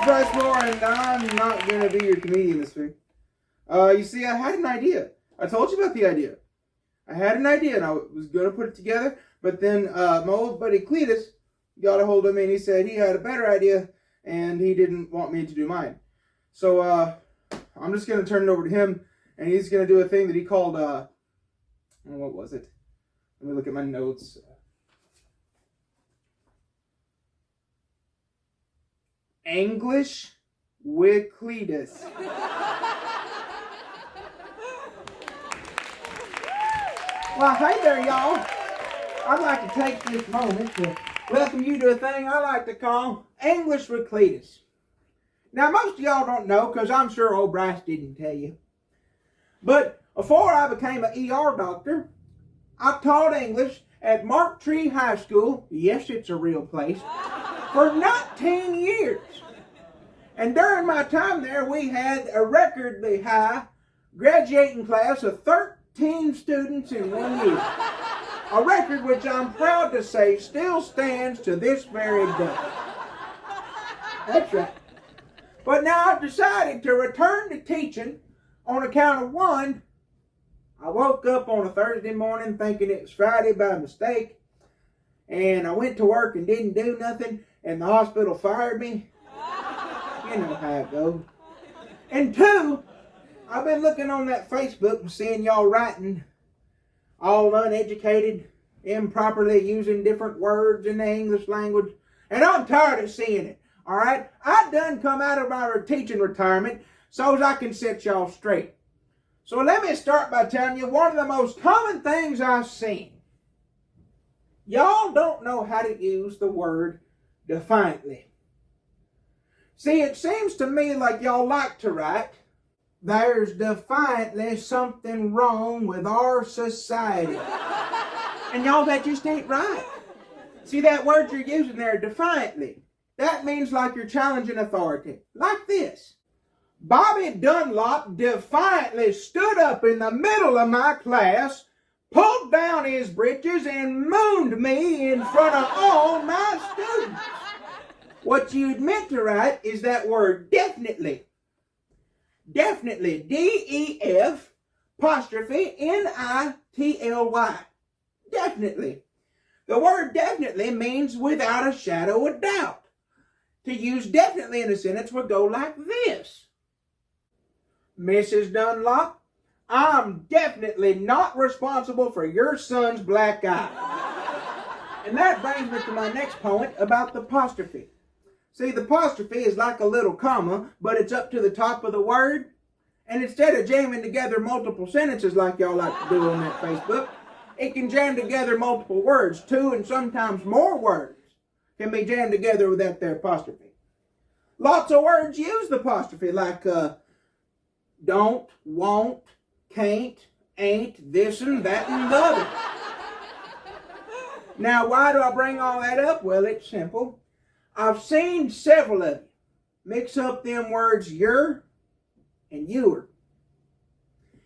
Bryce and I'm not going to be your comedian this week. You see, I had an idea. I told you about the idea. I had an idea and I was going to put it together, but then my old buddy Cleetus got a hold of me and he said he had a better idea and he didn't want me to do mine. So I'm just going to turn it over to him and he's going to do a thing that he called, what was it? Let me look at my notes. English with Cleetus. Well, hey there, y'all. I'd like to take this moment to welcome you to a thing I like to call English with Cleetus. Now, most of y'all don't know, because I'm sure old Bryce didn't tell you. But before I became an ER doctor, I taught English at Mark Tree High School. Yes, it's a real place. For 19 years. And during my time there, we had a recordly high graduating class of 13 students in 1 year. A record which I'm proud to say still stands to this very day. That's right. But now I've decided to return to teaching on account of one, I woke up on a Thursday morning thinking it was Friday by mistake. And I went to work and didn't do nothing. And the hospital fired me. You know how it goes. And two, I've been looking on that Facebook and seeing y'all writing all uneducated, improperly using different words in the English language. And I'm tired of seeing it. All right? I done come out of my teaching retirement so as I can set y'all straight. So let me start by telling you one of the most common things I've seen. Y'all don't know how to use the word defiantly. See, it seems to me like y'all like to write, there's defiantly something wrong with our society. And y'all, that just ain't right. See that word you're using there, defiantly? That means like you're challenging authority. Like this. Bobby Dunlop defiantly stood up in the middle of my class, pulled down his britches, and mooned me in front of all my students. What you'd meant to write is that word definitely. Definitely. D-E-F apostrophe N-I-T-L-Y. Definitely. The word definitely means without a shadow of doubt. To use definitely in a sentence would go like this. Mrs. Dunlop, I'm definitely not responsible for your son's black eye. And that brings me to my next point about the apostrophe. See, the apostrophe is like a little comma, but it's up to the top of the word. And instead of jamming together multiple sentences like y'all like to do on that Facebook, it can jam together multiple words. 2 and sometimes more words can be jammed together with that there apostrophe. Lots of words use the apostrophe like don't, won't, can't, ain't, this and that and the other. Now, why do I bring all that up? Well, it's simple. I've seen several of you mix up them words your and your.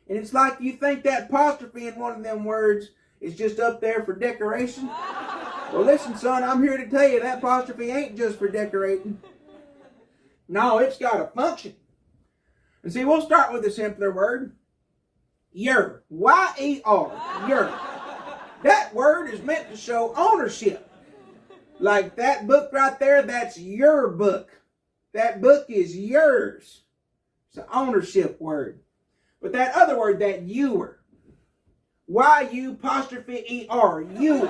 And it's like you think that apostrophe in one of them words is just up there for decoration. Well, listen, son, I'm here to tell you that apostrophe ain't just for decorating. No, it's got a function. And see, we'll start with a simpler word. Your. Y-E-R. Your. That word is meant to show ownership. Like that book right there, that's your book. That book is yours. It's an ownership word. But that other word, that youer. Y-U-apostrophe-E-R. You.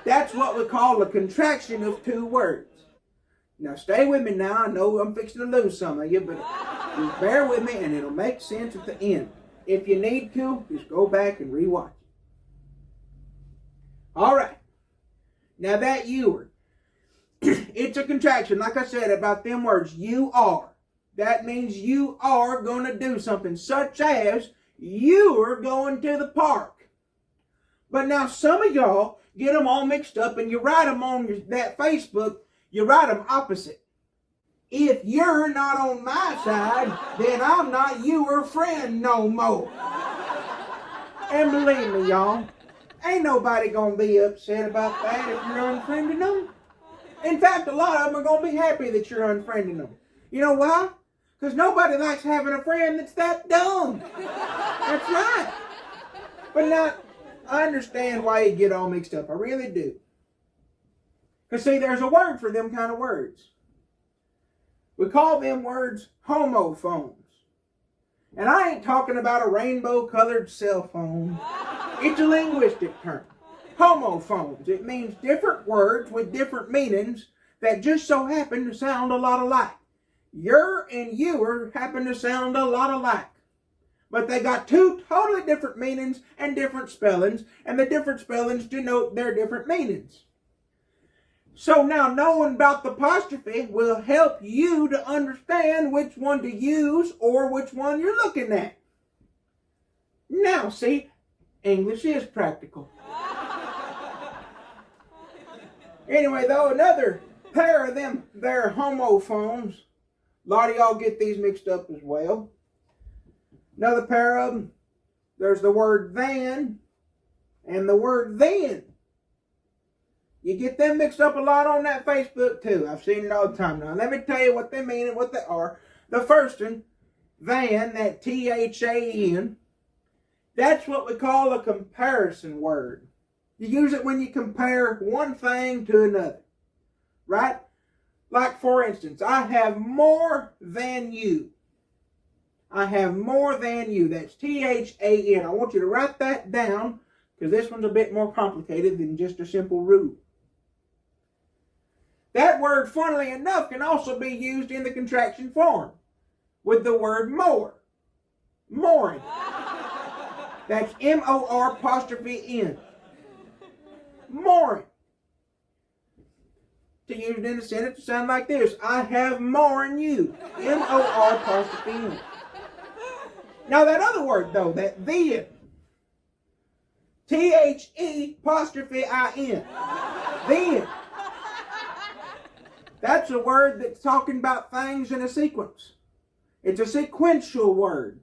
That's what we call a contraction of two words. Now stay with me now. I know I'm fixing to lose some of you, but just bear with me and it'll make sense at the end. If you need to, just go back and rewatch it. All right. Now that youer, it's a contraction, like I said, about them words, you are. That means you are going to do something, such as you are going to the park. But now some of y'all get them all mixed up and you write them on that Facebook, you write them opposite. If you're not on my side, then I'm not your friend no more. And believe me, y'all, ain't nobody gonna be upset about that if you're unfriending them. In fact, a lot of them are going to be happy that you're unfriending them. You know why? Because nobody likes having a friend that's that dumb. That's right. But now, I understand why you get all mixed up. I really do. Because see, there's a word for them kind of words. We call them words homophones. And I ain't talking about a rainbow-colored cell phone. It's a linguistic term. Homophones. It means different words with different meanings that just so happen to sound a lot alike. Your and your happen to sound a lot alike. But they got two totally different meanings and different spellings, and the different spellings denote their different meanings. So now knowing about the apostrophe will help you to understand which one to use or which one you're looking at. Now, see, English is practical. Anyway, though, another pair of them there homophones. A lot of y'all get these mixed up as well. Another pair of them. There's the word than and the word then. You get them mixed up a lot on that Facebook too. I've seen it all the time. Now let me tell you what they mean and what they are. The first one, than, that T-H-A-N, that's what we call a comparison word. You use it when you compare one thing to another. Right? Like for instance, I have more than you. I have more than you. That's T-H-A-N. I want you to write that down because this one's a bit more complicated than just a simple rule. That word, funnily enough, can also be used in the contraction form with the word more. Moring. That's M-O-R'-N. Moring. To use it in a sentence to sound like this. I have more than you. M-O-R'-N. Now that other word though, that then. T-H-E'-I-N. Then. That's a word that's talking about things in a sequence. It's a sequential word.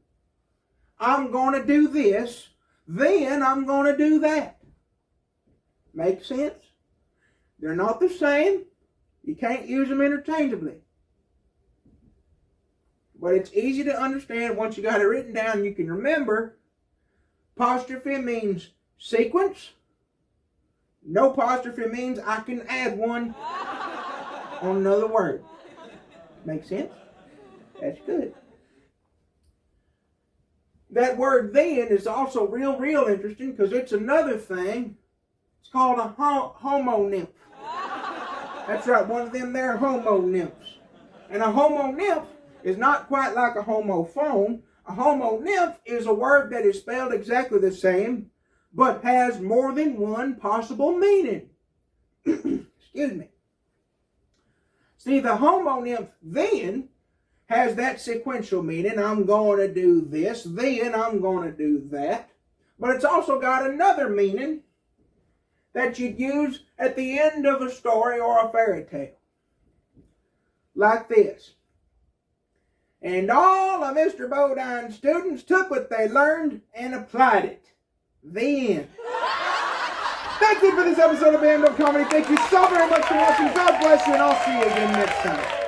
I'm going to do this, then I'm going to do that. Make sense? They're not the same. You can't use them interchangeably. But it's easy to understand once you got it written down. You can remember apostrophe means sequence. No apostrophe means I can add one on another word. Make sense? That's good. That word then is also real interesting because it's another thing. It's called a homonymph. That's right, one of them there homonymphs. And a homonymph is not quite like a homophone. A homonymph is a word that is spelled exactly the same, but has more than one possible meaning. Excuse me. See, the homonymph then has that sequential meaning. I'm going to do this, then I'm going to do that. But it's also got another meaning that you'd use at the end of a story or a fairy tale. Like this. And all of Mr. Bodine's students took what they learned and applied it. Then. Thank you for this episode of Band Comedy. Thank you so very much for watching. God bless you, and I'll see you again next time.